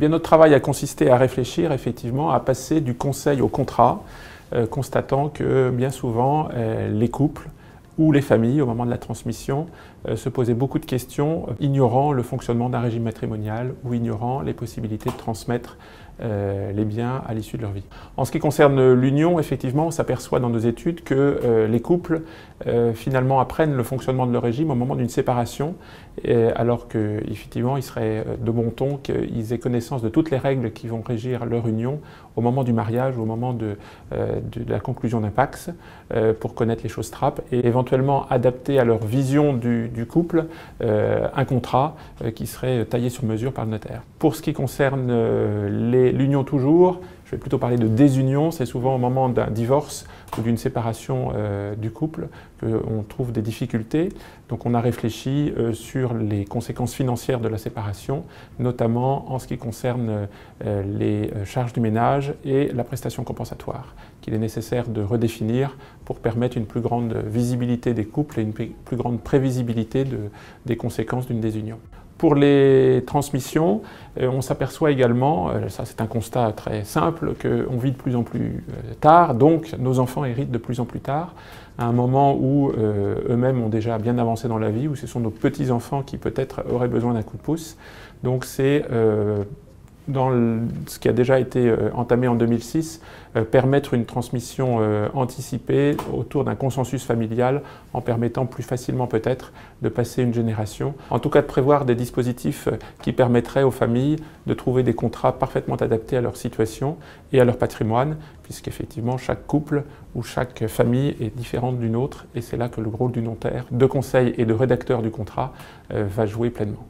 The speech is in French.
bien, notre travail a consisté à réfléchir effectivement à passer du conseil au contrat, constatant que bien souvent les couples ou les familles, au moment de la transmission, se posaient beaucoup de questions, ignorant le fonctionnement d'un régime matrimonial ou ignorant les possibilités de transmettre les biens à l'issue de leur vie. En ce qui concerne l'union, effectivement, on s'aperçoit dans nos études que les couples finalement apprennent le fonctionnement de leur régime au moment d'une séparation, alors qu'effectivement, il serait de bon ton qu'ils aient connaissance de toutes les règles qui vont régir leur union au moment du mariage ou au moment de la conclusion d'un Pacs, pour connaître les choses trappes et éventuellement adapter à leur vision du couple un contrat qui serait taillé sur mesure par le notaire. Pour ce qui concerne l'union toujours, je vais plutôt parler de désunion, c'est souvent au moment d'un divorce ou d'une séparation du couple qu'on trouve des difficultés. Donc on a réfléchi sur les conséquences financières de la séparation, notamment en ce qui concerne les charges du ménage et la prestation compensatoire, qu'il est nécessaire de redéfinir pour permettre une plus grande visibilité des couples et une plus grande prévisibilité des conséquences d'une désunion. Pour les transmissions, on s'aperçoit également, ça c'est un constat très simple, qu'on vit de plus en plus tard, donc nos enfants héritent de plus en plus tard, à un moment où eux-mêmes ont déjà bien avancé dans la vie, où ce sont nos petits-enfants qui peut-être auraient besoin d'un coup de pouce. Donc c'est dans ce qui a déjà été entamé en 2006, permettre une transmission anticipée autour d'un consensus familial en permettant plus facilement peut-être de passer une génération. En tout cas de prévoir des dispositifs qui permettraient aux familles de trouver des contrats parfaitement adaptés à leur situation et à leur patrimoine, puisqu'effectivement chaque couple ou chaque famille est différente d'une autre et c'est là que le rôle du notaire, de conseil et de rédacteur du contrat va jouer pleinement.